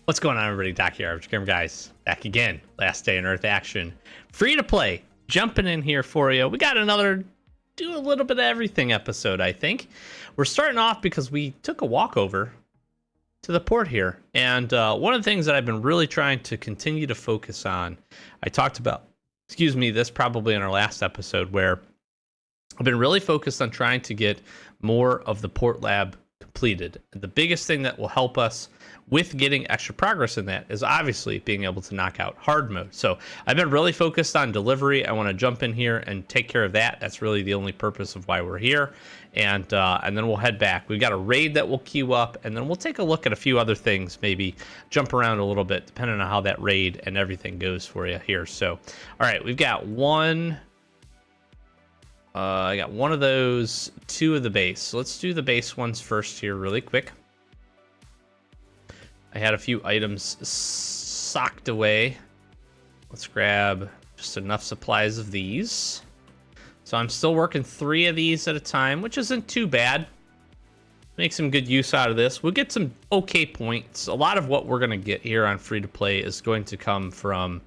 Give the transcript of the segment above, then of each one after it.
What's going on, everybody? Doc here, Average Gamer Guys, back again. Last day in Earth action, free to play. Jumping in here for you. We got another do a little bit of everything episode. I think we're starting off because we took a walk over to the port here, and one of the things that I've been really trying to continue to focus on, I talked about, this probably in our last episode, where I've been really focused on trying to get more of the port lab completed. The biggest thing that will help us with getting extra progress in that is obviously being able to knock out hard mode. So I've been really focused on delivery. I want to jump in here and take care of that. That's really the only purpose of why we're here. And then we'll head back. We've got a raid that will queue up, and then we'll take a look at a few other things, maybe jump around a little bit, depending on how that raid and everything goes for you here. So, all right, we've got one. I got one of those, two of the base. So let's do the base ones first here really quick. I had a few items socked away. Let's grab just enough supplies of these. So I'm still working 3 of these at a time, which isn't too bad. Make some good use out of this. We'll get some okay points. A lot of what we're going to get here on free to play is going to come from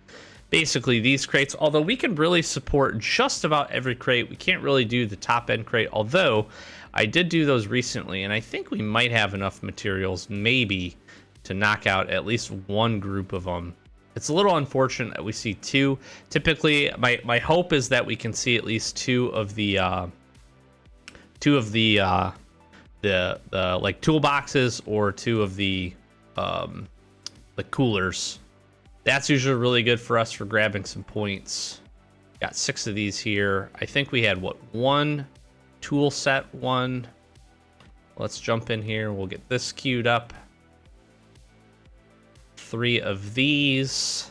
basically these crates, although we can really support just about every crate. We can't really do the top end crate, although I did do those recently, and I think we might have enough materials maybe to knock out at least one group of them. It's a little unfortunate that we see 2. Typically, my hope is that we can see at least 2 of the like toolboxes, or 2 of the coolers. That's usually really good for us for grabbing some points. Got 6 of these here. I think we had, what, 1 tool set, 1. Let's jump in here. We'll get this queued up. 3 of these.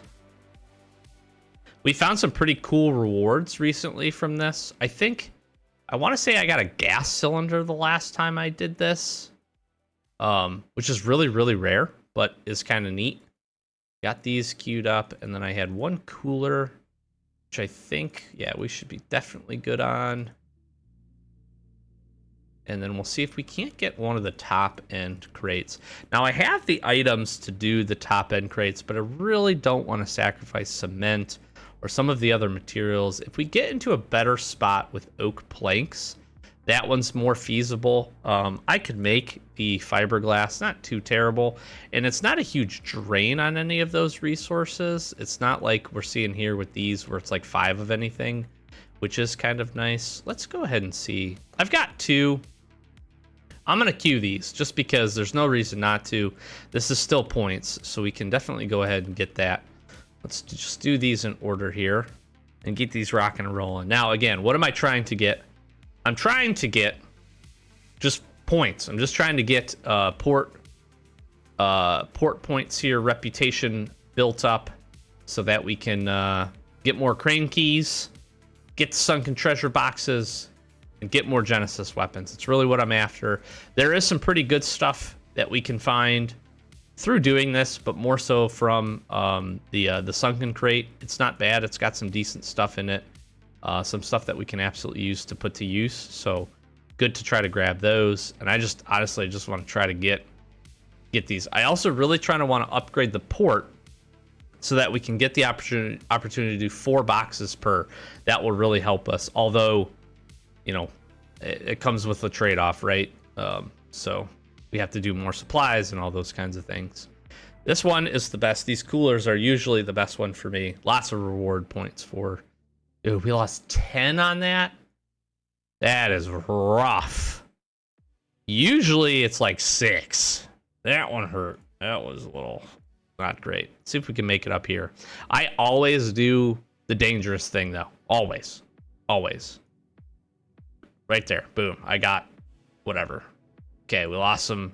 We found some pretty cool rewards recently from this. I want to say I got a gas cylinder the last time I did this, which is really, really rare, but is kind of neat. Got these queued up, and then I had 1 cooler, which I think, yeah, we should be definitely good on. And then we'll see if we can't get one of the top end crates. Now, I have the items to do the top end crates, but I really don't want to sacrifice cement or some of the other materials. If we get into a better spot with oak planks, that one's more feasible. I could make the fiberglass, not too terrible, and it's not a huge drain on any of those resources. It's not like we're seeing here with these where it's like 5 of anything, which is kind of nice. Let's go ahead and see. I've got 2. I'm going to queue these just because there's no reason not to. This is still points, so we can definitely go ahead and get that. Let's just do these in order here and get these rocking and rolling. Now, again, what am I trying to get? I'm trying to get just points. I'm just trying to get port points here, reputation built up, so that we can get more crane keys, get the sunken treasure boxes, and get more Genesis weapons. It's really what I'm after. There is some pretty good stuff that we can find through doing this, but more so from the sunken crate. It's not bad. It's got some decent stuff in it. Some stuff that we can absolutely use to put to use. So good to try to grab those. And I just honestly just want to try to get these. I also really try to want to upgrade the port so that we can get the opportunity to do 4 boxes per. That will really help us. Although, you know, it comes with a trade-off, right? So we have to do more supplies and all those kinds of things. This one is the best. These coolers are usually the best one for me. Lots of reward points for. Dude, we lost 10 on that. That is rough. Usually it's like 6. That one hurt. That was a little not great. Let's see if we can make it up here. I always do the dangerous thing, though. Always. Always. Right there. Boom. I got whatever. Okay, we lost some.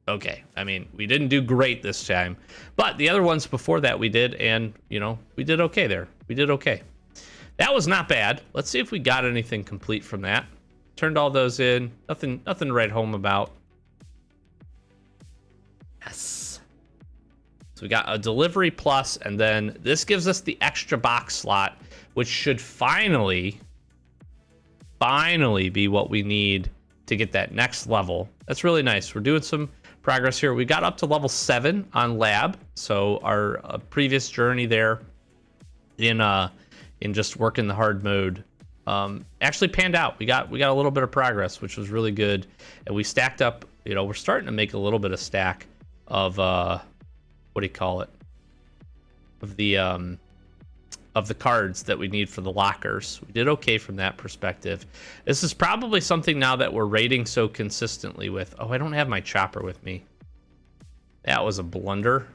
Okay. I mean, we didn't do great this time. But the other ones before that we did, and, you know, we did okay there. We did okay. That was not bad. Let's see if we got anything complete from that. Turned all those in. Nothing to write home about. Yes. So we got a delivery plus, and then this gives us the extra box slot, which should finally be what we need to get that next level. That's really nice. We're doing some progress here. We got up to level 7 on lab, so our previous journey there in just working the hard mode actually panned out. We got a little bit of progress, which was really good, and we stacked up. You know, we're starting to make a little bit of stack of what do you call it? Of the cards that we need for the lockers. We did okay from that perspective. This is probably something now that we're raiding so consistently with. Oh, I don't have my chopper with me. That was a blunder.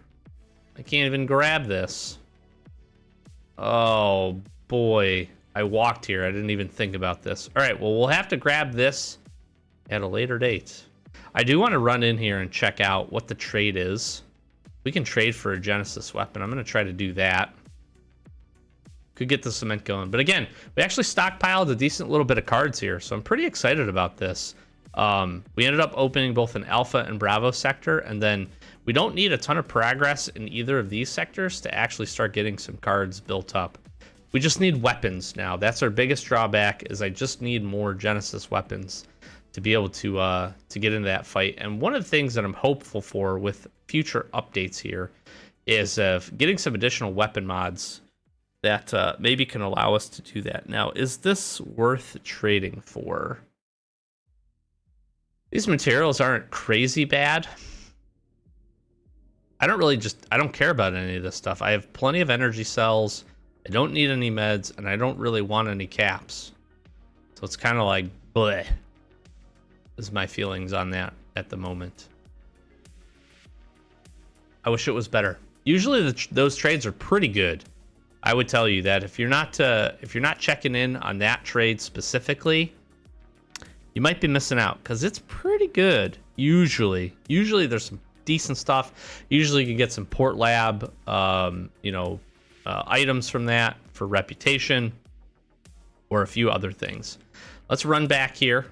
I can't even grab this. Oh boy, I walked here. I didn't even think about this. All right, well, we'll have to grab this at a later date. I do want to run in here and check out what the trade is. We can trade for a Genesis weapon. I'm going to try to do that. Could get the cement going. But again, we actually stockpiled a decent little bit of cards here, so I'm pretty excited about this. We ended up opening both an Alpha and Bravo sector, and then we don't need a ton of progress in either of these sectors to actually start getting some cards built up. We just need weapons now. That's our biggest drawback, is I just need more Genesis weapons to be able to get into that fight. And one of the things that I'm hopeful for with future updates here is getting some additional weapon mods that maybe can allow us to do that. Now, is this worth trading for? These materials aren't crazy bad. I don't care about any of this stuff. I have plenty of energy cells. I don't need any meds, and I don't really want any caps. So it's kind of like, bleh, is my feelings on that at the moment. I wish it was better. Usually those trades are pretty good. I would tell you that if you're not checking in on that trade specifically, you might be missing out, because it's pretty good. Usually there's some decent stuff. Usually you can get some Port Lab, items from that for reputation, or a few other things. Let's run back here.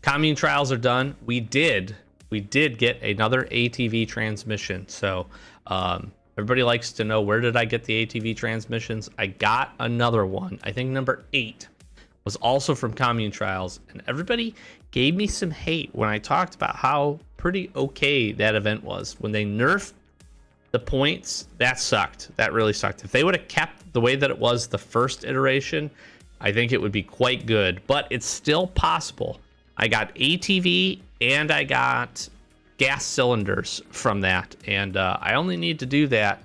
Commune trials are done. We did get another ATV transmission. So everybody likes to know, where did I get the ATV transmissions? I got another one. I think number 8 was also from Commune trials, and everybody gave me some hate when I talked about how pretty okay that event was. When they nerfed the points, that sucked. That really sucked. If they would have kept the way that it was the first iteration, I think it would be quite good, but it's still possible. I got ATV and I got gas cylinders from that, and I only need to do that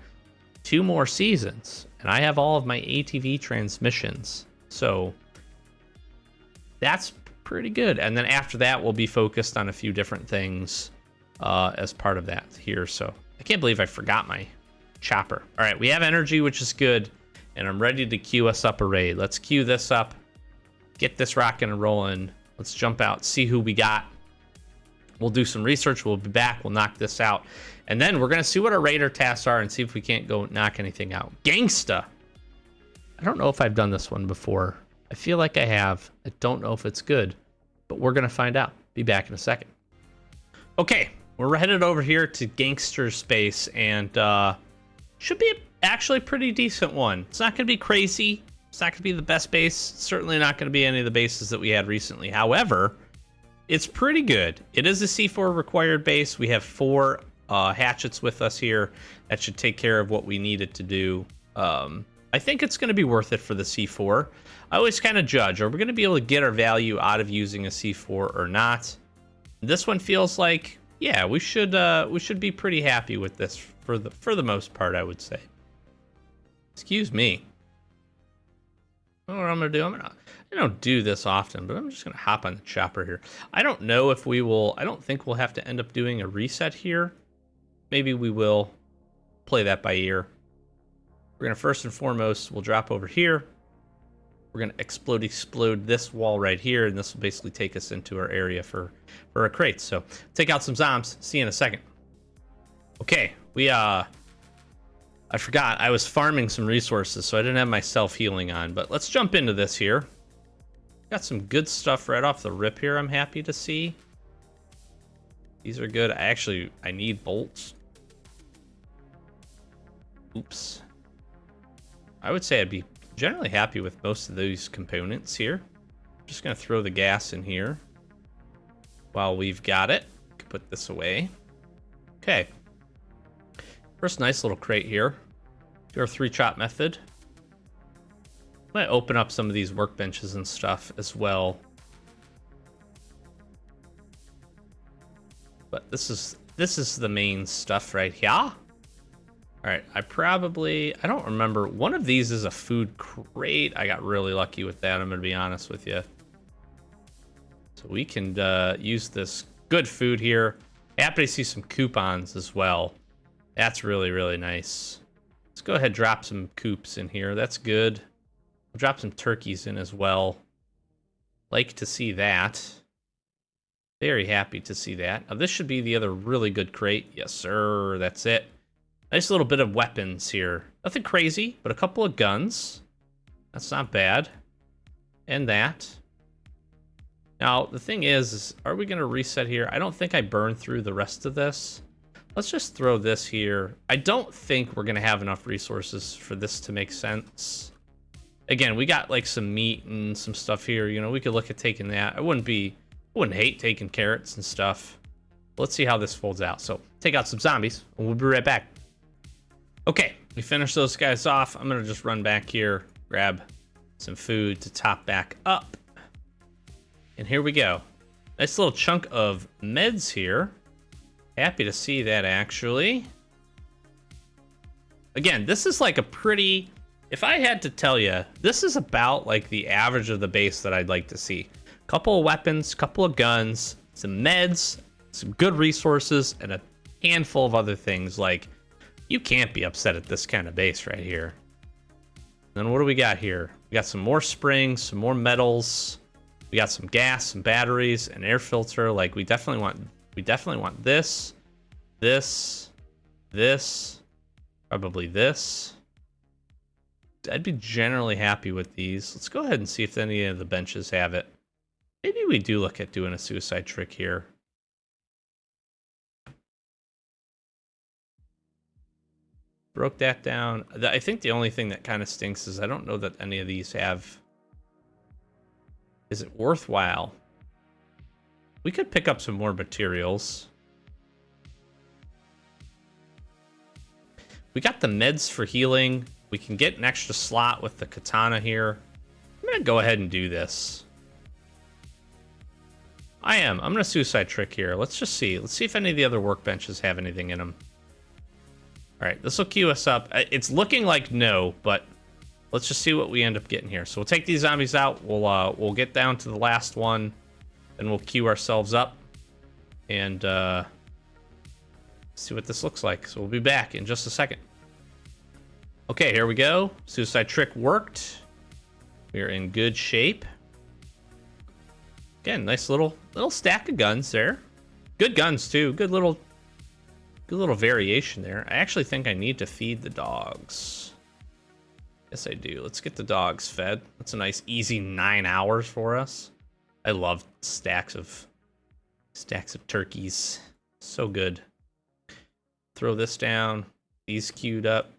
2 more seasons, and I have all of my ATV transmissions, so that's pretty good. And then after that, we'll be focused on a few different things as part of that here. So I can't believe I forgot my chopper. All right, we have energy, which is good, and I'm ready to queue us up a raid. Let's queue this up, get this rocking and rolling. Let's jump out, see who we got. We'll do some research. We'll be back. We'll knock this out. And then we're going to see what our raider tasks are and see if we can't go knock anything out. Gangsta. I don't know if I've done this one before. I feel like I have. I don't know if it's good, but we're going to find out. Be back in a second. Okay, we're headed over here to Gangster Space, and should be actually a pretty decent one. It's not going to be crazy. It's not going to be the best base. Certainly not going to be any of the bases that we had recently. However, it's pretty good. It is a C4 required base. We have 4 hatchets with us here. That should take care of what we need it to do. I think it's going to be worth it for the C4. I always kind of judge, are we going to be able to get our value out of using a C4 or not? This one feels like, yeah, we should be pretty happy with this for the most part, I would say. Excuse me. I don't know what I'm going to do. I don't do this often, but I'm just going to hop on the chopper here. I don't know if we will. I don't think we'll have to end up doing a reset here. Maybe we will play that by ear. We're going to first and foremost, we'll drop over here. We're going to explode this wall right here, and this will basically take us into our area for our crates. So take out some zombies. See you in a second. Okay, I forgot I was farming some resources, so I didn't have my self-healing on, but let's jump into this here. Got some good stuff right off the rip here, I'm happy to see. These are good. I need bolts. Oops. I would say I'd be generally happy with most of these components here. I'm just going to throw the gas in here while we've got it. Put this away. Okay. First nice little crate here. Do our 3-chop method. Might open up some of these workbenches and stuff as well. But this is the main stuff right here. All right, I don't remember. One of these is a food crate. I got really lucky with that, I'm gonna be honest with you. So we can use this good food here. Happy to see some coupons as well. That's really, really nice. Let's go ahead and drop some coops in here. That's good. We'll drop some turkeys in as well. Like to see that. Very happy to see that. Now, this should be the other really good crate. Yes, sir. That's it. Nice little bit of weapons here. Nothing crazy, but a couple of guns. That's not bad. And that. Now, the thing is are we going to reset here? I don't think I burned through the rest of this. Let's just throw this here. I don't think we're going to have enough resources for this to make sense. Again, we got like some meat and some stuff here. You know, we could look at taking that. I wouldn't hate taking carrots and stuff. Let's see how this folds out. So take out some zombies and we'll be right back. Okay, we finished those guys off. I'm going to just run back here, grab some food to top back up. And here we go. Nice little chunk of meds here. Happy to see that, actually. Again, this is like a pretty... If I had to tell you, this is about like the average of the base that I'd like to see. Couple of weapons, couple of guns, some meds, some good resources, and a handful of other things. Like, you can't be upset at this kind of base right here. And then what do we got here? We got some more springs, some more metals. We got some gas, some batteries, an air filter. Like, we definitely want this, probably this. I'd be generally happy with these. Let's go ahead and see if any of the benches have it. Maybe we do look at doing a suicide trick here. Broke that down. I think the only thing that kind of stinks is I don't know that any of these have... Is it worthwhile? We could pick up some more materials. We got the meds for healing. We can get an extra slot with the katana here. I'm going to go ahead and do this. I'm going to suicide trick here. Let's just see. Let's see if any of the other workbenches have anything in them. All right, this will queue us up. It's looking like no, but let's just see what we end up getting here. So we'll take these zombies out. We'll get down to the last one, then we'll queue ourselves up and see what this looks like. So we'll be back in just a second. Okay, here we go. Suicide trick worked. We're in good shape. Again, nice little stack of guns there. Good guns too. Good little variation there. I actually think I need to feed the dogs. Yes, I do. Let's get the dogs fed. That's a nice easy 9 hours for us. I love stacks of turkeys. So good. Throw this down. These queued up.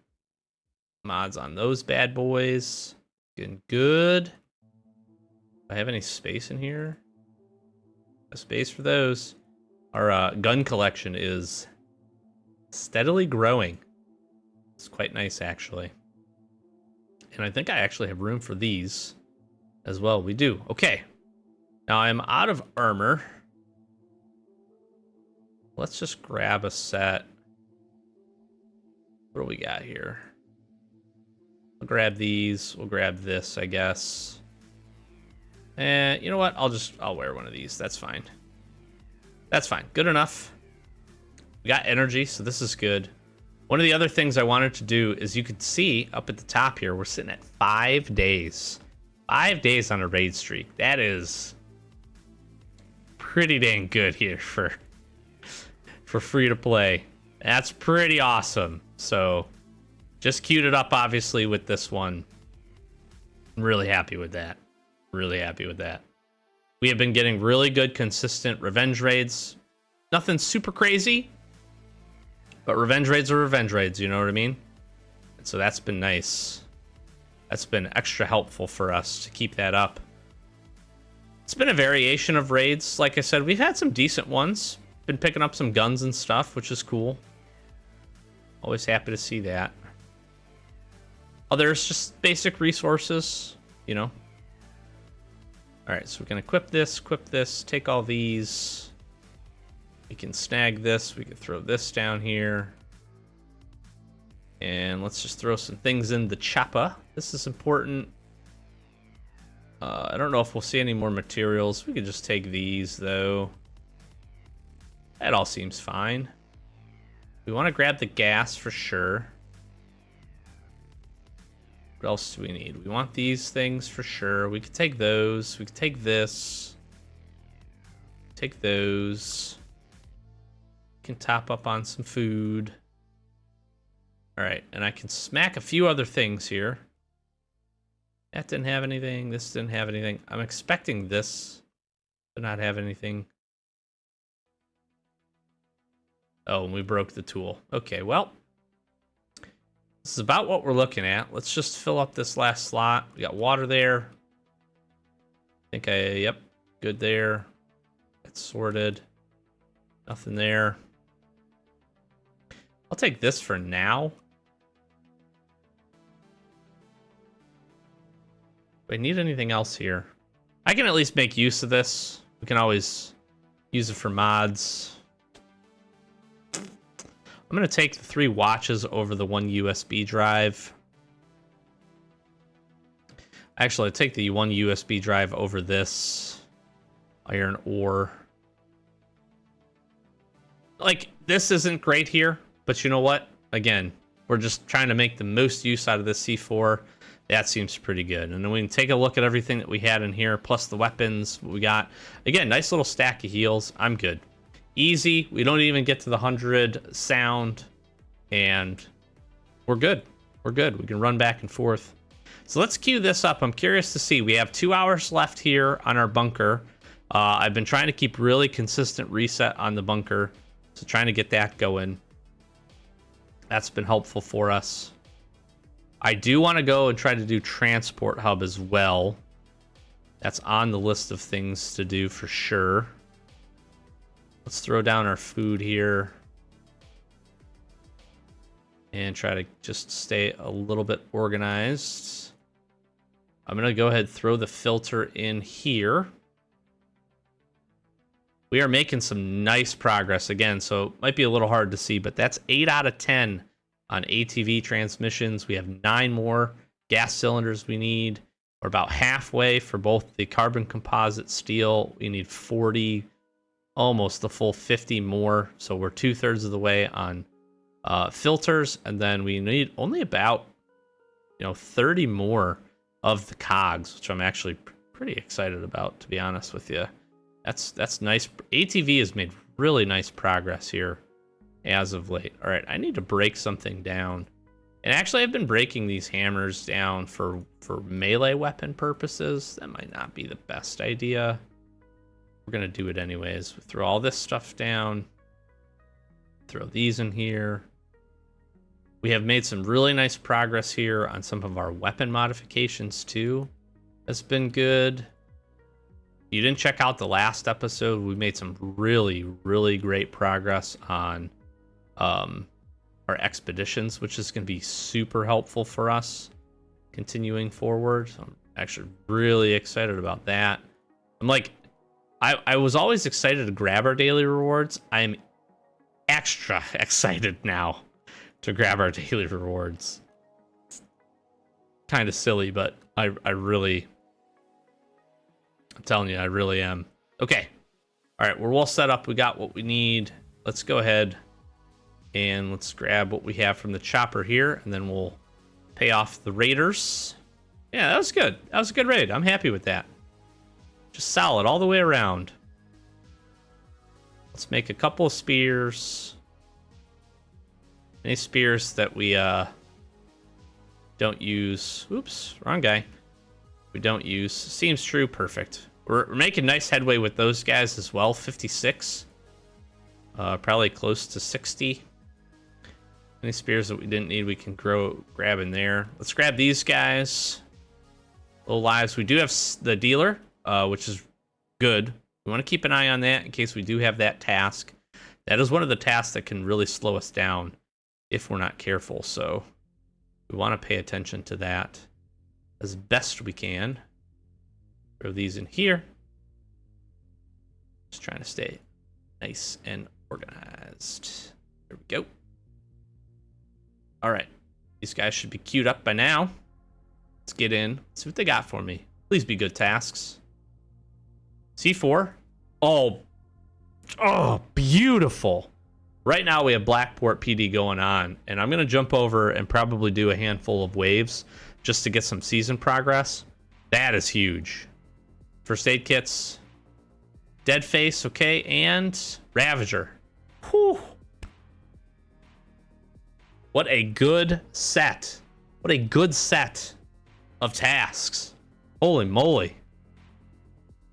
Mods on those bad boys. Getting good. Do I have any space in here? A space for those. Our gun collection is steadily growing. It's quite nice, actually. And I think I actually have room for these as well. We do. Okay. Now I'm out of armor. Let's just grab a set. What do we got here? I'll grab these. We'll grab this, I guess. And you know what? I'll wear one of these. That's fine. That's fine. Good enough. We got energy, so this is good. One of the other things I wanted to do is you could see up at the top here, we're sitting at 5 days. 5 days on a raid streak. That is pretty dang good here for free to play. That's pretty awesome. So just queued it up, obviously, with this one. I'm really happy with that. Really happy with that. We have been getting really good, consistent revenge raids. Nothing super crazy, but revenge raids are revenge raids, you know what I mean? And so that's been nice. That's been extra helpful for us to keep that up. It's been a variation of raids. Like I said, we've had some decent ones. been picking up some guns and stuff, which is cool. Always happy to see that. There's just basic resources, you know. All right, so we can equip this, take all these. We can snag this. We can throw this down here. And let's just throw some things in the chopper. This is important. I don't know if we'll see any more materials. We could just take these, though. That all seems fine. We want to grab the gas for sure. What else do we need? We want these things for sure. We could take those. We could take this. Take those. We can top up on some food. All right, and I can smack a few other things here. That didn't have anything. This didn't have anything. I'm expecting this to not have anything. Oh, and we broke the tool. Okay, well, this is about what we're looking at. Let's just fill up this last slot. We got water there. Yep, good there. It's sorted. Nothing there. I'll take this for now. Do I need anything else here? I can at least make use of this. We can always use it for mods. I'm going to take the 3 watches over the 1 USB drive. Actually, I'll take the 1 USB drive over this iron ore. Like, this isn't great here, but you know what? Again, we're just trying to make the most use out of this C4. That seems pretty good. And then we can take a look at everything that we had in here, plus the weapons we got. Again, nice little stack of heals. I'm good. Easy. We don't even get to the 100 sound. And we're good. We're good. We can run back and forth. So let's queue this up. I'm curious to see. We have 2 hours left here on our bunker. I've been trying to keep really consistent reset on the bunker. So trying to get that going. That's been helpful for us. I do want to go and try to do transport hub as well. That's on the list of things to do for sure. Let's throw down our food here. And try to just stay a little bit organized. I'm going to go ahead and throw the filter in here. We are making some nice progress again, so it might be a little hard to see, but that's 8 out of 10 on ATV transmissions. We have 9 more gas cylinders we need. We're about halfway for both the carbon composite steel. We need 40, almost the full 50 more. So we're 2/3 of the way on filters, and then we need only about 30 more of the cogs, which I'm actually pretty excited about, to be honest with you. That's nice. ATV has made really nice progress here as of late. All right, I need to break something down. And actually, I've been breaking these hammers down for melee weapon purposes. That might not be the best idea. We're going to do it anyways. We throw all this stuff down. Throw these in here. We have made some really nice progress here on some of our weapon modifications too. That's been good. If you didn't check out the last episode, we made some really, really great progress on our expeditions, which is going to be super helpful for us continuing forward. So I'm actually really excited about that. I'm like, I was always excited to grab our daily rewards. I'm extra excited now to grab our daily rewards. Kind of silly, but I really, I'm telling you, I really am. Okay. All right, we're well set up. We got what we need. Let's go ahead and let's grab what we have from the chopper here, and then we'll pay off the raiders. Yeah, that was good. That was a good raid. I'm happy with that. Just solid all the way around. Let's make a couple of spears. Any spears that we don't use. Oops, wrong guy. We don't use. Seems true. Perfect. We're making nice headway with those guys as well. 56. Probably close to 60. Any spears that we didn't need, we can grab in there. Let's grab these guys. Little lives. We do have the dealer, which is good. We want to keep an eye on that in case we do have that task. That is one of the tasks that can really slow us down if we're not careful. So we want to pay attention to that as best we can. Throw these in here. Just trying to stay nice and organized. There we go. All right. These guys should be queued up by now. Let's get in. Let's see what they got for me. Please be good tasks. C4. Oh, beautiful. Right now we have Blackport PD going on, and I'm going to jump over and probably do a handful of waves just to get some season progress. That is huge. First aid kits. Dead Face, okay, and Ravager. Whew. What a good set. What a good set of tasks. Holy moly.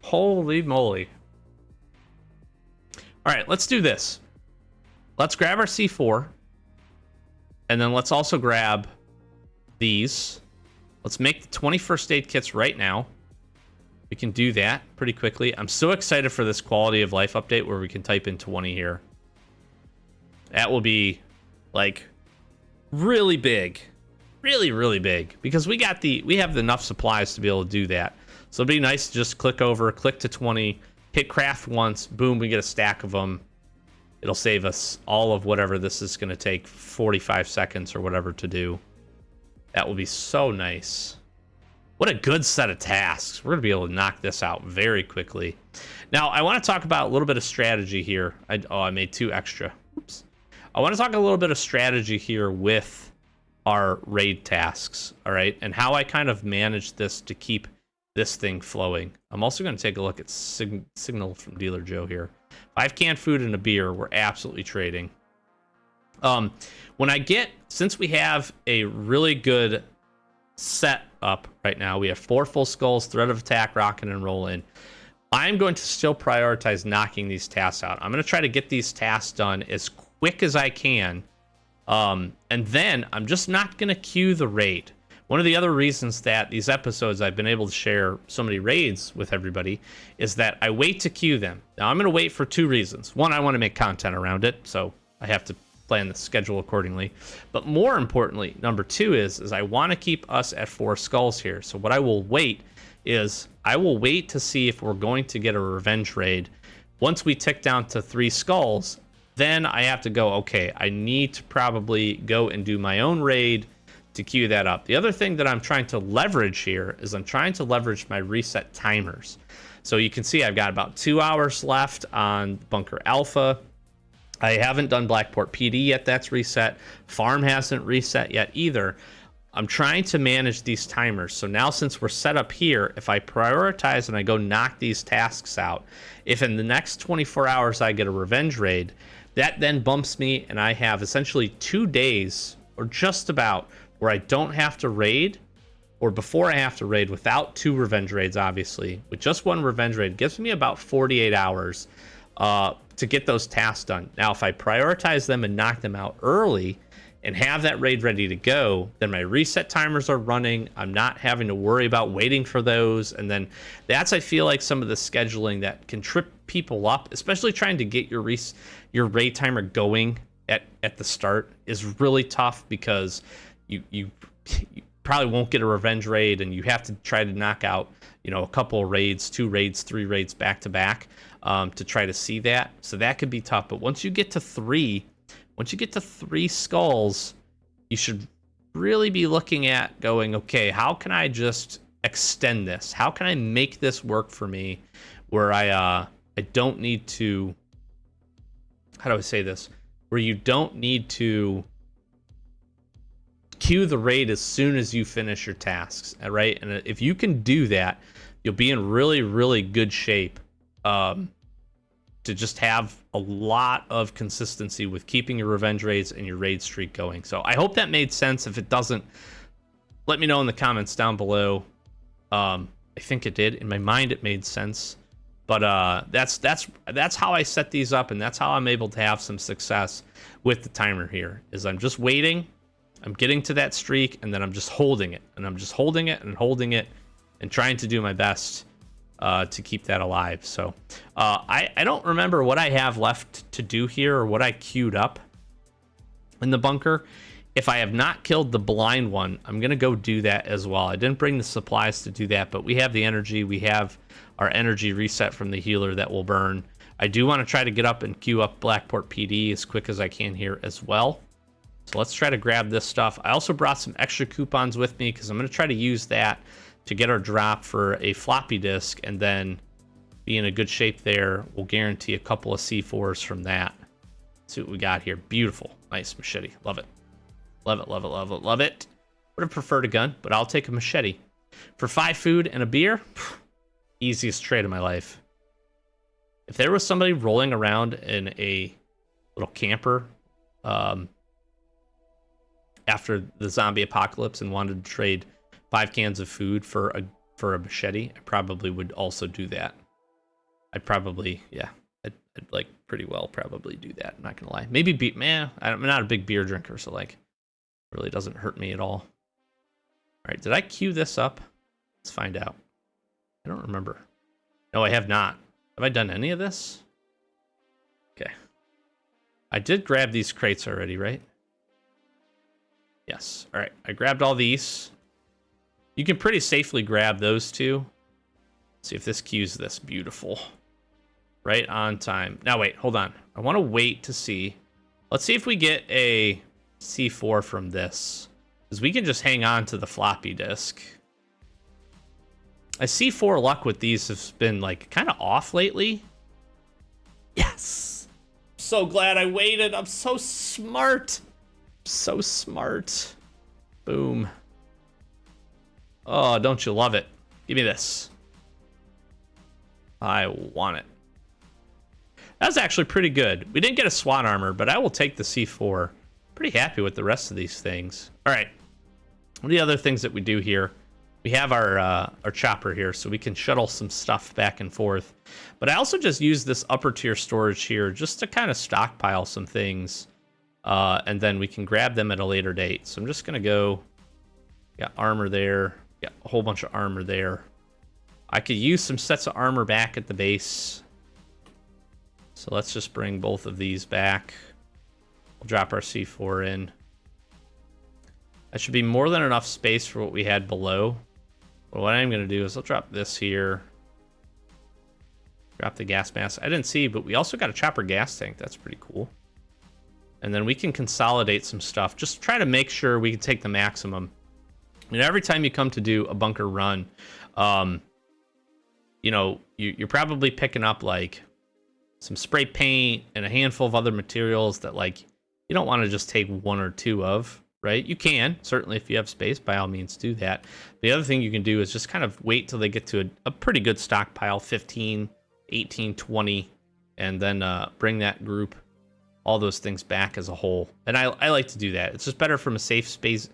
Holy moly. All right, let's do this. Let's grab our C4. And then let's also grab these. Let's make the 20 first aid kits right now. We can do that pretty quickly. I'm so excited for this quality of life update where we can type in 20 here. That will be like really big. Really, really big. Because we have enough supplies to be able to do that. So it'd be nice to just click over, click to 20, hit craft once, boom, we get a stack of them. It'll save us all of whatever this is going to take 45 seconds or whatever to do. That will be so nice. What a good set of tasks. We're going to be able to knock this out very quickly. Now, I want to talk about a little bit of strategy here. I made 2 extra. Oops. I want to talk a little bit of strategy here with our raid tasks, all right? And how I kind of manage this to keep this thing flowing. I'm also going to take a look at Signal from Dealer Joe here. 5 canned food and a beer. We're absolutely trading. Since we have a really good set up right now, we have 4 full skulls, threat of attack, rocking and rolling. I'm going to still prioritize knocking these tasks out. I'm going to try to get these tasks done as quick as I can. And then I'm just not going to queue the raid. One of the other reasons that these episodes I've been able to share so many raids with everybody is that I wait to queue them. Now I'm going to wait for 2 reasons. One, I want to make content around it, so I have to plan the schedule accordingly. But more importantly, number 2 is I want to keep us at 4 skulls here. So what I will wait is I will wait to see if we're going to get a revenge raid. Once we tick down to 3 skulls, then I have to go, okay, I need to probably go and do my own raid to queue that up. The other thing that I'm trying to leverage here is I'm trying to leverage my reset timers. So you can see I've got about 2 hours left on Bunker Alpha. I haven't done Blackport PD yet, that's reset. Farm hasn't reset yet either. I'm trying to manage these timers. So now since we're set up here, if I prioritize and I go knock these tasks out, if in the next 24 hours I get a revenge raid, that then bumps me and I have essentially 2 days or just about where I don't have to raid, or before I have to raid without 2 revenge raids, obviously. With just 1 revenge raid, gives me about 48 hours to get those tasks done. Now, if I prioritize them and knock them out early and have that raid ready to go, then my reset timers are running. I'm not having to worry about waiting for those. And then that's, I feel like, some of the scheduling that can trip people up, especially trying to get your raid timer going at the start is really tough, because you probably won't get a revenge raid and you have to try to knock out, a couple of raids, 2 raids, 3 raids back to back to try to see that. So that could be tough. But once you get to 3 skulls, you should really be looking at going, okay, how can I just extend this? How can I make this work for me where I don't need to, how do I say this? Where you don't need to queue the raid as soon as you finish your tasks, right? And if you can do that, you'll be in really, really good shape to just have a lot of consistency with keeping your revenge raids and your raid streak going. So I hope that made sense. If it doesn't, let me know in the comments down below. I think it did. In my mind, it made sense. But that's how I set these up, and that's how I'm able to have some success with the timer here. Is I'm just waiting. I'm getting to that streak, and then I'm just holding it, and I'm just holding it and holding it, and trying to do my best to keep that alive. So I don't remember what I have left to do here or what I queued up in the bunker. If I have not killed the blind one, I'm going to go do that as well. I didn't bring the supplies to do that, but we have the energy. We have our energy reset from the healer that will burn. I do want to try to get up and queue up Blackport PD as quick as I can here as well. So let's try to grab this stuff. I also brought some extra coupons with me because I'm going to try to use that to get our drop for a floppy disk, and then be in a good shape there. We'll guarantee a couple of C4s from that. Let's see what we got here. Beautiful. Nice machete. Love it. Love it, love it, love it, love it. Would have preferred a gun, but I'll take a machete. For 5 food and a beer, easiest trade of my life. If there was somebody rolling around in a little camper after the zombie apocalypse and wanted to trade 5 cans of food for a machete, I probably would also do that. I'd probably, yeah, I'd like pretty well probably do that. I'm not gonna lie. Maybe I'm not a big beer drinker, so like, really doesn't hurt me at all. All right, did I queue this up? Let's find out. I don't remember. No, I have not. Have I done any of this? Okay. I did grab these crates already, right? Yes. All right, I grabbed all these. You can pretty safely grab those two. Let's see if this queues this. Beautiful. Right on time. Now, wait, hold on. I want to wait to see. Let's see if we get a C4 from this, because we can just hang on to the floppy disk. I see C4 luck with these has been like kind of off lately. Yes. So glad I waited. I'm so smart. So smart. Boom. Oh, don't you love it? Give me this. I want it. That was actually pretty good. We didn't get a SWAT armor, but I will take the C4. Pretty happy with the rest of these things. All right. What are the other things that we do here? We have our chopper here, so we can shuttle some stuff back and forth. But I also just use this upper tier storage here just to kind of stockpile some things. And then we can grab them at a later date. So I'm just going to go. Got armor there. Got a whole bunch of armor there. I could use some sets of armor back at the base. So let's just bring both of these back. We'll drop our C4 in. That should be more than enough space for what we had below. But what I'm going to do is I'll drop this here. Drop the gas mask. I didn't see, but we also got a chopper gas tank. That's pretty cool. And then we can consolidate some stuff. Just try to make sure we can take the maximum. And every time you come to do a bunker run, you know, you're probably picking up like some spray paint and a handful of other materials that like you don't want to just take 1 or 2 of. Right? You can, certainly if you have space, by all means do that. The other thing you can do is just kind of wait till they get to a pretty good stockpile, 15, 18, 20, and then bring that group, all those things back as a whole. And I like to do that. It's just better from a safe space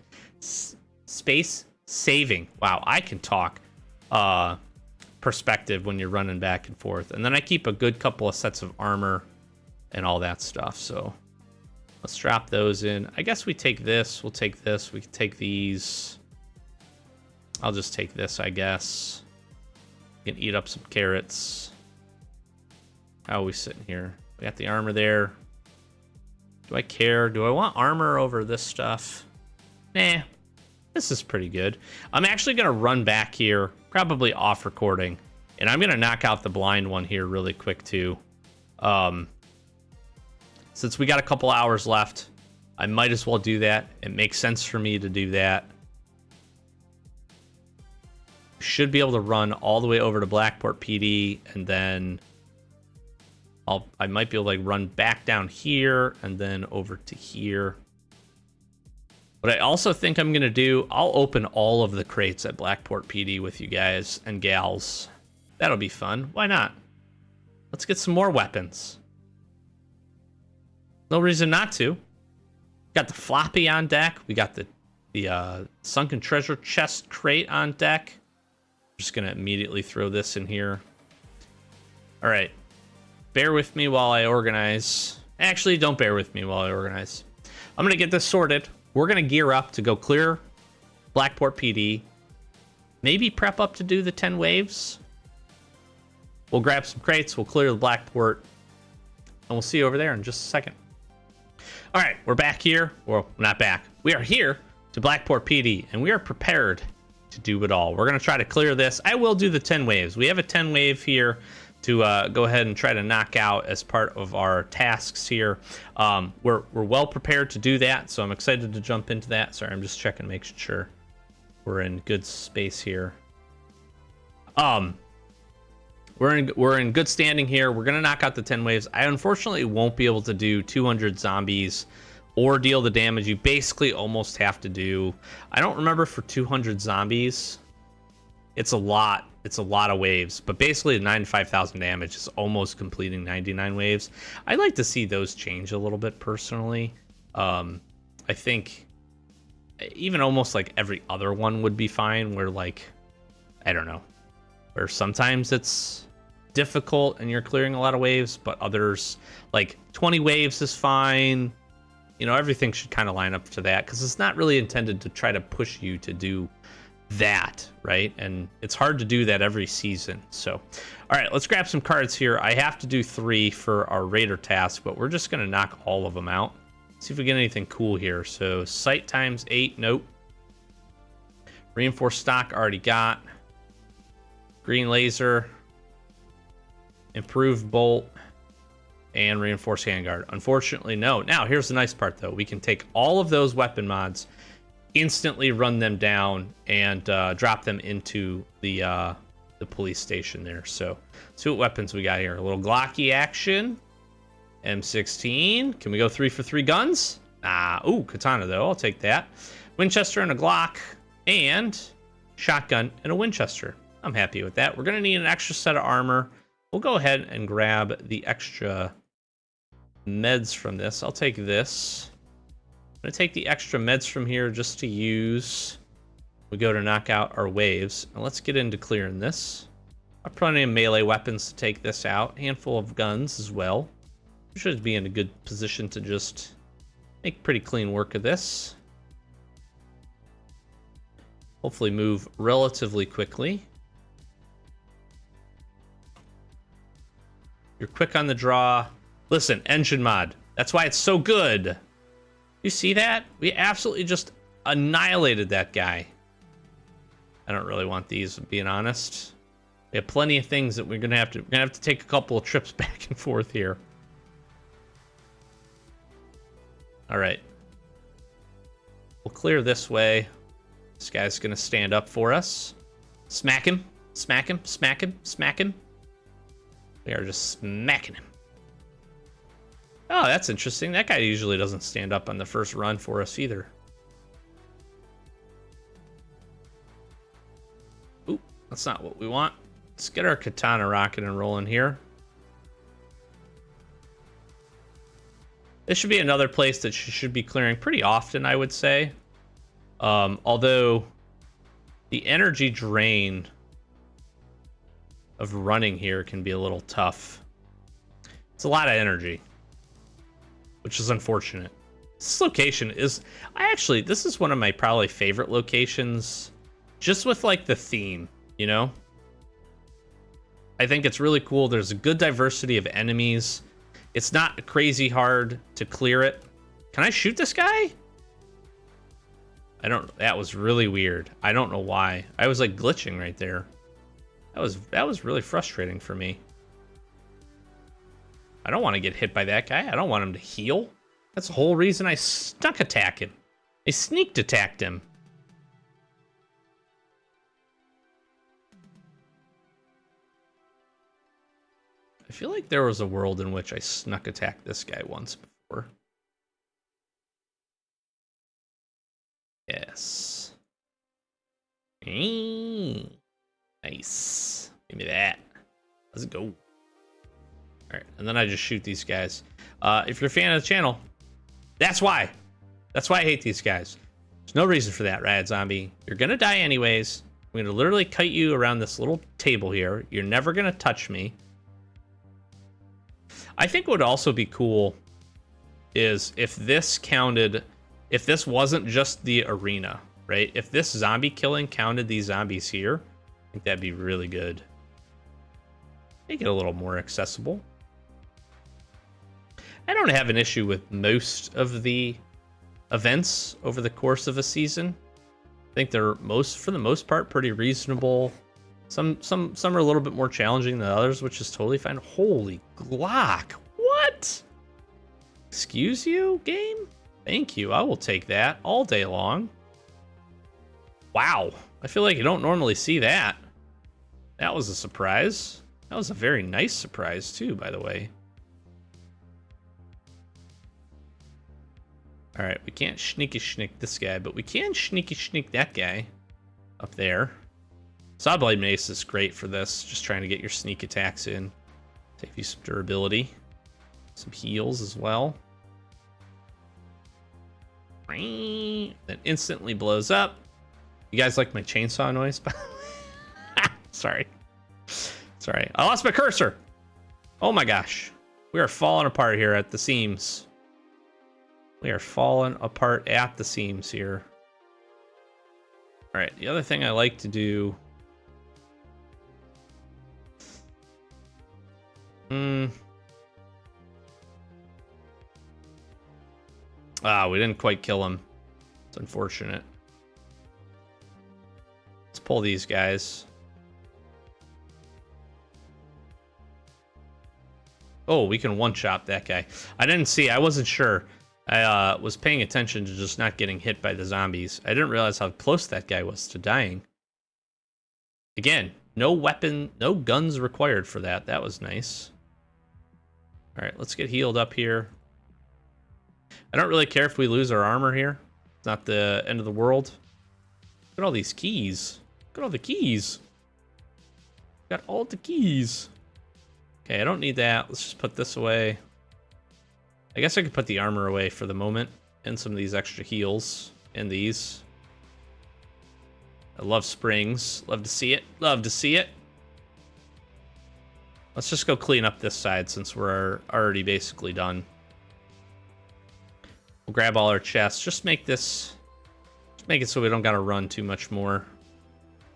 saving. Wow, I can talk perspective when you're running back and forth. And then I keep a good couple of sets of armor and all that stuff, so let's drop those in. I guess we take this. We'll take this. We can take these. I'll just take this, I guess. We can eat up some carrots. How are we sitting here? We got the armor there. Do I care? Do I want armor over this stuff? Nah. This is pretty good. I'm actually going to run back here, probably off recording. And I'm going to knock out the blind one here really quick, too. Since we got a couple hours left, I might as well do that. It makes sense for me to do that. Should be able to run all the way over to Blackport PD, and then I might be able to like run back down here and then over to here. What I also think I'm gonna do, I'll open all of the crates at Blackport PD with you guys and gals. That'll be fun. Why not? Let's get some more weapons. No reason not to. Got the floppy on deck. We got the sunken treasure chest crate on deck. I'm just gonna immediately throw this in here. All right. Bear with me while I organize. Actually, don't bear with me while I organize. I'm gonna get this sorted. We're gonna gear up to go clear Blackport PD. Maybe prep up to do the 10 waves. We'll grab some crates, we'll clear the Blackport, and we'll see you over there in just a second. All right, we're back here. Well, not back. We are here to Blackport PD, and we are prepared to do it all. We're going to try to clear this. I will do the 10 waves. We have a 10 wave here to go ahead and try to knock out as part of our tasks here. We're well prepared to do that, so I'm excited to jump into that. Sorry, I'm just checking, making sure we're in good space here. We're in good standing here. We're gonna knock out the 10 waves. I unfortunately won't be able to do 200 zombies or deal the damage you basically almost have to do. I don't remember for 200 zombies. It's a lot. It's a lot of waves, but basically 95,000 damage is almost completing 99 waves. I'd like to see those change a little bit personally. I think even almost like every other one would be fine, where like, I don't know, where sometimes it's difficult and you're clearing a lot of waves, but others like 20 waves is fine. You know, everything should kind of line up to that, because it's not really intended to try to push you to do that, right? And it's hard to do that every season. So all right, let's grab some cards here. I have to do 3 for our raider task, but we're just gonna knock all of them out. See if we get anything cool here. So sight times 8, nope. Reinforced stock already got. Green laser, improved bolt, and reinforced handguard. Unfortunately, no. Now here's the nice part though. We can take all of those weapon mods, instantly run them down, and drop them into the police station there. So see what weapons we got here. A little Glocky action, M16. Can we go 3 for 3 guns? Ooh, katana though. I'll take that. Winchester and a Glock, and shotgun and a Winchester. I'm happy with that. We're gonna need an extra set of armor. We'll go ahead and grab the extra meds from this. I'll take this. I'm gonna take the extra meds from here just to use. We go to knock out our waves. And let's get into clearing this. I have plenty of melee weapons to take this out. Handful of guns as well. We should be in a good position to just make pretty clean work of this. Hopefully move relatively quickly. You're quick on the draw. Listen, engine mod. That's why it's so good. You see that? We absolutely just annihilated that guy. I don't really want these, being honest. We have plenty of things that we're gonna have to take a couple of trips back and forth here. All right. We'll clear this way. This guy's gonna stand up for us. Smack him, smack him, smack him, smack him. We are just smacking him. Oh, that's interesting. That guy usually doesn't stand up on the first run for us either. Oop, that's not what we want. Let's get our katana rocking and rolling here. This should be another place that she should be clearing pretty often, I would say. Although the energy drain of running here can be a little tough. It's a lot of energy, which is unfortunate. This location is, this is one of my probably favorite locations, just with like the theme, you know? I think it's really cool. There's a good diversity of enemies. It's not crazy hard to clear it. Can I shoot this guy? That was really weird. I don't know why. I was like glitching right there. That was really frustrating for me. I don't want to get hit by that guy. I don't want him to heal. That's the whole reason I sneak attacked him. I sneaked attacked him. I feel like there was a world in which I snuck attacked this guy once before. Yes. Nice. Give me that. Let's go. All right, and then I just shoot these guys. If you're a fan of the channel, that's why. That's why I hate these guys. There's no reason for that, Rad Zombie. You're gonna die anyways. I'm gonna literally kite you around this little table here. You're never gonna touch me. I think what would also be cool is if this counted, if this wasn't just the arena, right? If this zombie killing counted these zombies here, I think that'd be really good. Make it a little more accessible. I don't have an issue with most of the events over the course of a season. I think they're for the most part, pretty reasonable. Some are a little bit more challenging than others, which is totally fine. Holy Glock! What? Excuse you, game? Thank you. I will take that all day long. Wow. I feel like you don't normally see that. That was a surprise. That was a very nice surprise, too, by the way. Alright, we can't sneaky sneak this guy, but we can sneaky sneak that guy up there. Sawblade Mace is great for this, just trying to get your sneak attacks in. Save you some durability. Some heals as well. Then instantly blows up. You guys like my chainsaw noise? Sorry. Sorry. I lost my cursor. Oh my gosh. We are falling apart here at the seams. We are falling apart at the seams here. Alright, the other thing I like to do... we didn't quite kill him. It's unfortunate. Let's pull these guys. Oh, we can one-shot that guy. I didn't see. I wasn't sure. I was paying attention to just not getting hit by the zombies. I didn't realize how close that guy was to dying. Again, no weapon, no guns required for that. That was nice. All right, let's get healed up here. I don't really care if we lose our armor here. It's not the end of the world. Look at all these keys. Look at all the keys. Got all the keys. Okay, I don't need that. Let's just put this away. I guess I could put the armor away for the moment. And some of these extra heals. And these. I love springs. Love to see it. Love to see it. Let's just go clean up this side since we're already basically done. We'll grab all our chests. Just make this... Just make it so we don't gotta run too much more.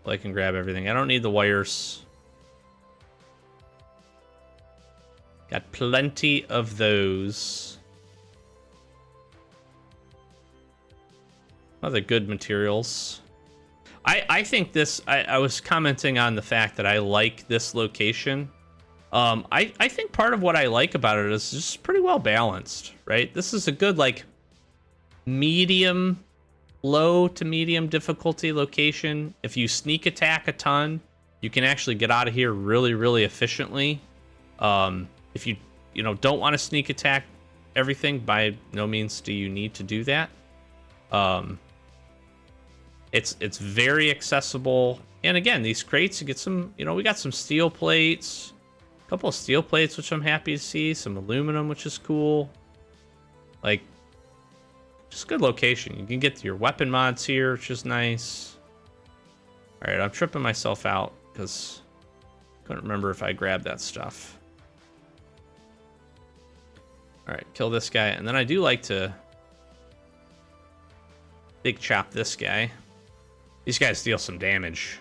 So I can grab everything. I don't need the wires. Got plenty of those. Other good materials. I think this... I was commenting on the fact that I like this location. I think part of what I like about it is just pretty well balanced, right? This is a good, like, medium, low to medium difficulty location. If you sneak attack a ton, you can actually get out of here really, really efficiently. If you don't want to sneak attack everything, by no means do you need to do that. It's very accessible. And again, these crates, you get some, we got some steel plates. A couple of steel plates, which I'm happy to see. Some aluminum, which is cool. Like, just good location. You can get your weapon mods here, which is nice. All right, I'm tripping myself out because I couldn't remember if I grabbed that stuff. All right, kill this guy. And then I do like to big chop this guy. These guys deal some damage.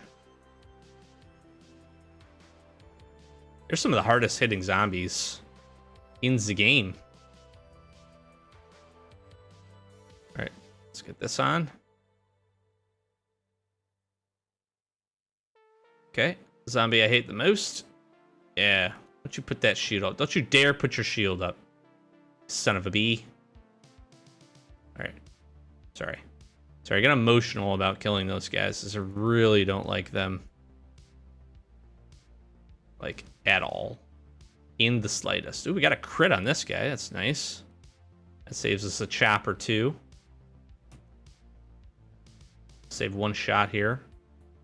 They're some of the hardest hitting zombies in the game. All right, let's get this on. Okay, zombie I hate the most. Yeah, don't you put that shield up. Don't you dare put your shield up. Son of a bee. All right, sorry. Sorry, I get emotional about killing those guys because I really don't like them. Like, at all. In the slightest. Ooh, we got a crit on this guy. That's nice. That saves us a chop or two. Save one shot here.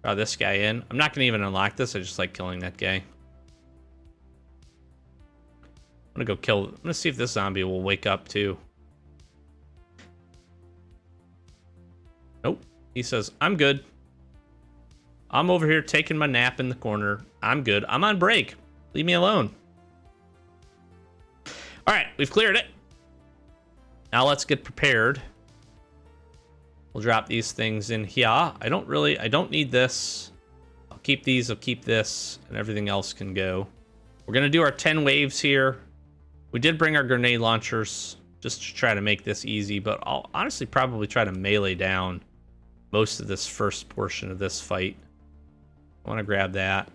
Draw this guy in. I'm not going to even unlock this. I just like killing that guy. I'm going to go kill... I'm going to see if this zombie will wake up, too. Nope. He says, I'm good. I'm over here taking my nap in the corner. I'm good. I'm on break. Leave me alone. All right, we've cleared it. Now let's get prepared. We'll drop these things in here. I don't need this. I'll keep these, I'll keep this, and everything else can go We're going to do our 10 waves here. We did bring our grenade launchers just to try to make this easy, but I'll honestly probably try to melee down most of this first portion of this fight. I want to grab that.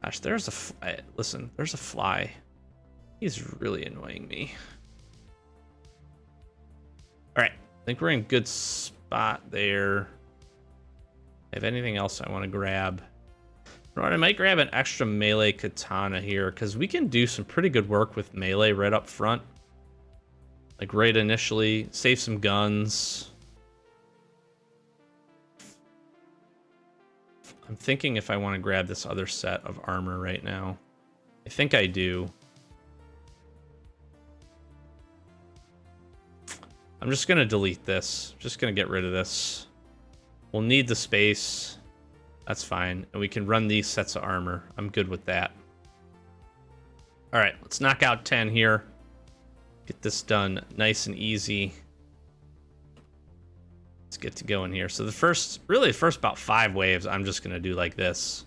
Gosh, there's listen, there's a fly. He's really annoying me. All right, I think we're in good spot there. If anything else I want to grab. You know what, I might grab an extra melee katana here because we can do some pretty good work with melee right up front. Like right initially, save some guns. I'm thinking if I want to grab this other set of armor right now. I think I do. I'm just going to delete this. Just going to get rid of this. We'll need the space. That's fine. And we can run these sets of armor. I'm good with that. All right, let's knock out 10 here. Get this done nice and easy. Let's get to going here. So the first about 5 waves, I'm just going to do like this.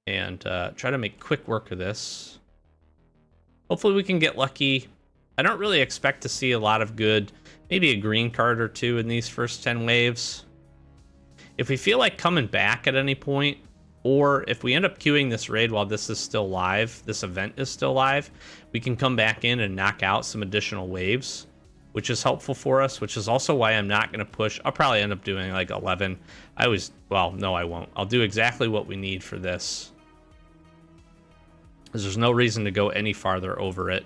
And try to make quick work of this. Hopefully we can get lucky. I don't really expect to see a lot of good, maybe a green card or 2 in these first 10 waves. If we feel like coming back at any point, or if we end up queuing this raid while this is still live, this event is still live, we can come back in and knock out some additional waves, which is helpful for us, which is also why I'm not going to push. I'll probably end up doing like 11. Well, no, I won't. I'll do exactly what we need for this, because there's no reason to go any farther over it.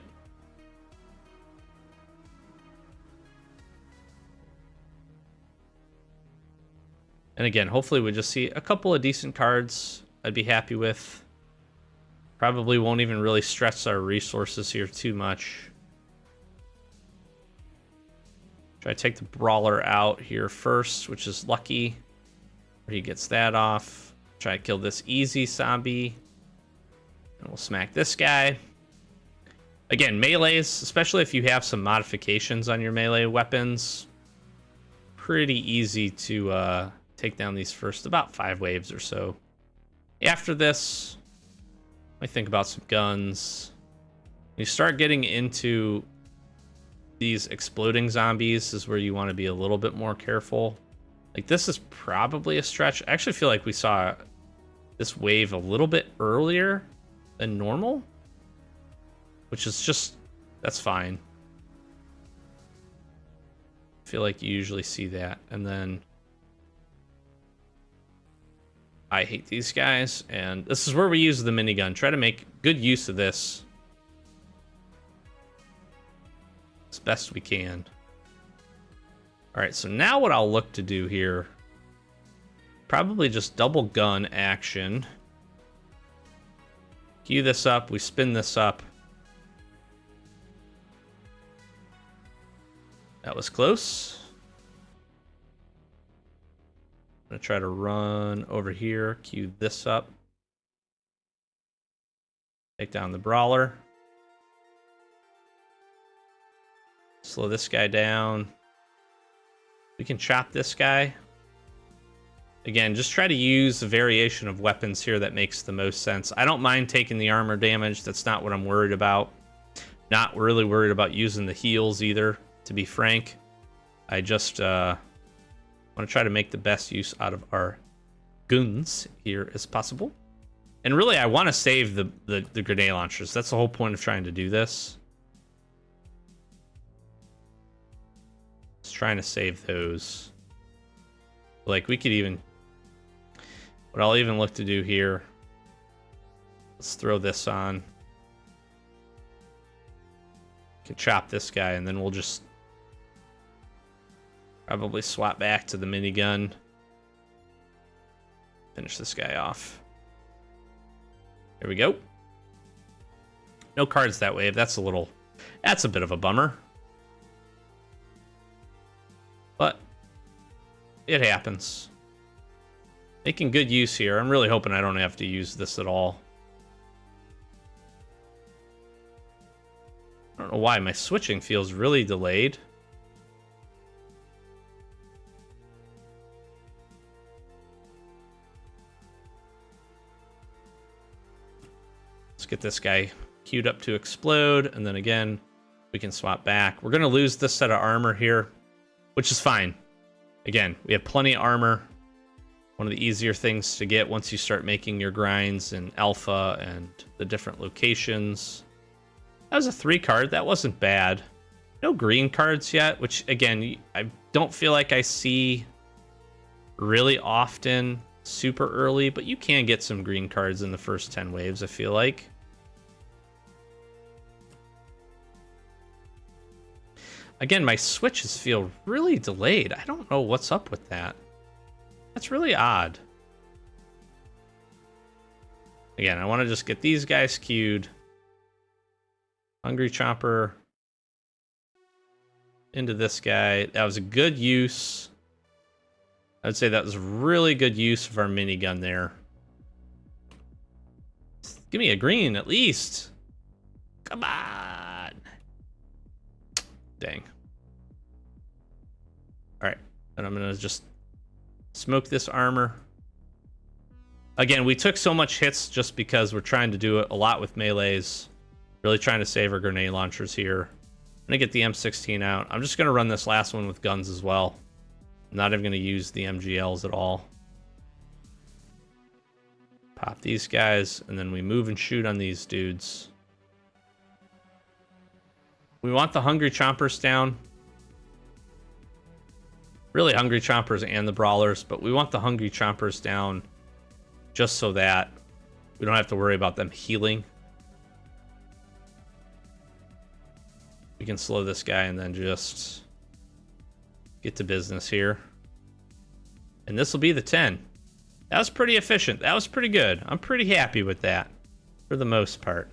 And again, hopefully we just see a couple of decent cards I'd be happy with. Probably won't even really stretch our resources here too much. Try to take the brawler out here first, which is lucky. He gets that off. Try to kill this easy zombie. And we'll smack this guy. Again, melees, especially if you have some modifications on your melee weapons, pretty easy to take down these first about 5 waves or so. After this, I think about some guns. When you start getting into these exploding zombies is where you want to be a little bit more careful. Like this is probably a stretch. I actually feel like we saw this wave a little bit earlier than normal, which is just, that's fine. I feel like you usually see that. And then I hate these guys, and this is where we use the minigun. Try to make good use of this as best we can. All right, so now what I'll look to do here, probably just double gun action. Queue this up, we spin this up. That was close. I'm gonna try to run over here, queue this up. Take down the brawler. Slow this guy down. We can chop this guy. Again, just try to use the variation of weapons here that makes the most sense. I don't mind taking the armor damage. That's not what I'm worried about. Not really worried about using the heals either, to be frank. I just want to try to make the best use out of our guns here as possible. And really, I want to save the grenade launchers. That's the whole point of trying to do this. Just trying to save those. Like, we could even... What I'll even look to do here... Let's throw this on. Can chop this guy, and then we'll just... Probably swap back to the minigun. Finish this guy off. There we go. No cards that wave. That's a bit of a bummer. But it happens. Making good use here. I'm really hoping I don't have to use this at all. I don't know why my switching feels really delayed. get this guy queued up to explode, and then again, we can swap back. We're going to lose this set of armor here, which is fine. Again, we have plenty of armor. One of the easier things to get once you start making your grinds in Alpha and the different locations. That was a 3 card. That wasn't bad. No green cards yet, which, again, I don't feel like I see really often super early, but you can get some green cards in the first 10 waves, I feel like. Again, my switches feel really delayed. I don't know what's up with that. That's really odd. Again, I want to just get these guys queued. Hungry Chomper into this guy. That was a good use. I'd say that was really good use of our minigun there. Give me a green at least. Come on. Dang. All right, and I'm gonna just smoke this armor. Again, we took so much hits just because we're trying to do it a lot with melees. Really trying to save our grenade launchers here. I'm gonna get the M16 out. I'm just gonna run this last one with guns as well. I'm not even gonna use the MGLs at all. Pop these guys, and then we move and shoot on these dudes. We want the Hungry Chompers down. Really Hungry Chompers and the Brawlers, but we want the Hungry Chompers down just so that we don't have to worry about them healing. We can slow this guy and then just get to business here. And this will be the 10. That was pretty efficient. That was pretty good. I'm pretty happy with that for the most part.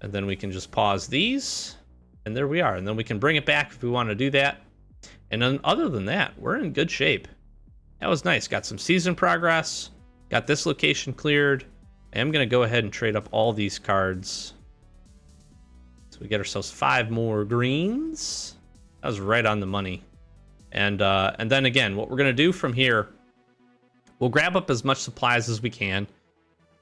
And then we can just pause these, and there we are. And then we can bring it back if we want to do that. And then other than that, we're in good shape. That was nice. Got some season progress. Got this location cleared. I am going to go ahead and trade up all these cards. So we get ourselves 5 more greens. That was right on the money. And then again, what we're going to do from here, we'll grab up as much supplies as we can.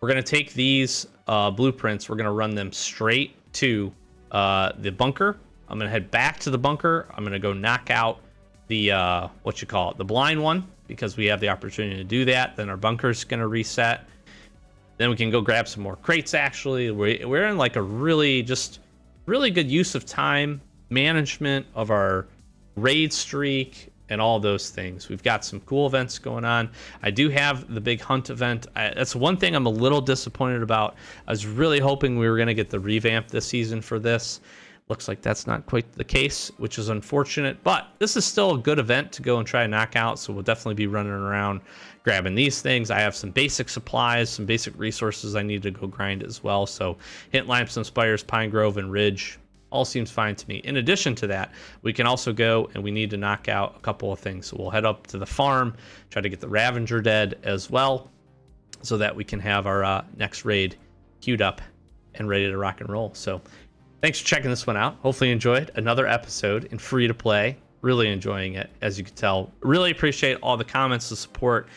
We're going to take these blueprints. We're going to run them straight to the bunker. I'm going to head back to the bunker. I'm going to go knock out the, the blind one, because we have the opportunity to do that. Then our bunker's going to reset. Then we can go grab some more crates, actually. We're in like a really good use of time, management of our raid streak, and all those things. We've got some cool events going on. I do have the big hunt event. That's one thing I'm a little disappointed about. I was really hoping we were going to get the revamp this season for this. Looks like that's not quite the case, which is unfortunate, but this is still a good event to go and try and knock out, so we'll definitely be running around grabbing these things. I have some basic supplies, some basic resources I need to go grind as well, so Hint, Limestone, Spires, Pine Grove, and Ridge all seems fine to me. In addition to that, we can also go and we need to knock out a couple of things. So we'll head up to the farm, try to get the Ravager dead as well, so that we can have our next raid queued up and ready to rock and roll. So thanks for checking this one out. Hopefully you enjoyed another episode in free to play. Really enjoying it, as you can tell. Really appreciate all the comments, the support.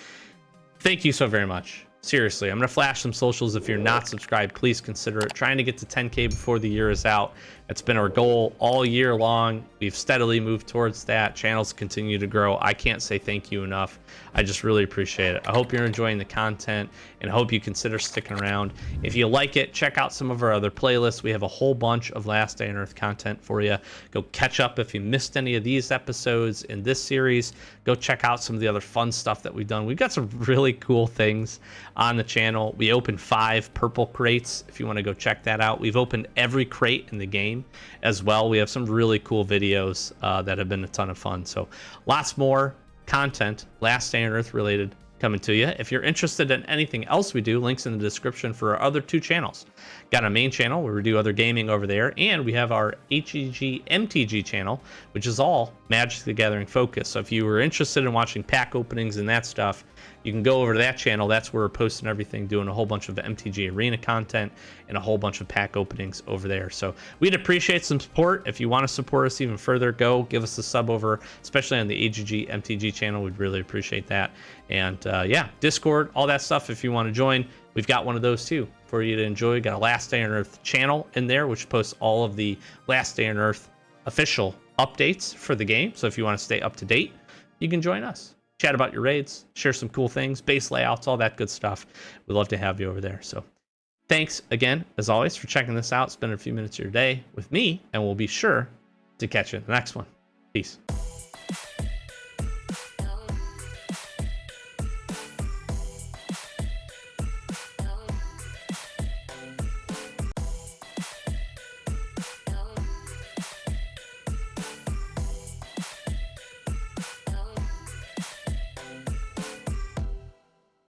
Thank you so very much. Seriously, I'm going to flash some socials. If you're not subscribed, please consider it. Trying to get to 10K before the year is out. It's been our goal all year long. We've steadily moved towards that. Channels continue to grow. I can't say thank you enough. I just really appreciate it. I hope you're enjoying the content, and I hope you consider sticking around. If you like it, check out some of our other playlists. We have a whole bunch of Last Day on Earth content for you. Go catch up if you missed any of these episodes in this series. Go check out some of the other fun stuff that we've done. We've got some really cool things on the channel. We opened 5 purple crates if you want to go check that out. We've opened every crate in the game as well. We have some really cool videos that have been a ton of fun. So lots more content, Last Day on Earth related, coming to you. If you're interested in anything else we do, links in the description for our other 2 channels. Got a main channel where we do other gaming over there, and we have our HEG MTG channel, which is all Magic the Gathering focus. So if you were interested in watching pack openings and that stuff, you can go over to that channel. That's where we're posting everything, doing a whole bunch of the MTG Arena content and a whole bunch of pack openings over there. So we'd appreciate some support. If you want to support us even further, go give us a sub over, especially on the AGG MTG channel. We'd really appreciate that. And yeah, Discord, all that stuff. If you want to join, we've got one of those too for you to enjoy. Got a Last Day on Earth channel in there, which posts all of the Last Day on Earth official updates for the game. So if you want to stay up to date, you can join us. Chat about your raids, share some cool things, base layouts, all that good stuff. We'd love to have you over there. So thanks again, as always, for checking this out, spending a few minutes of your day with me, and we'll be sure to catch you in the next one. Peace.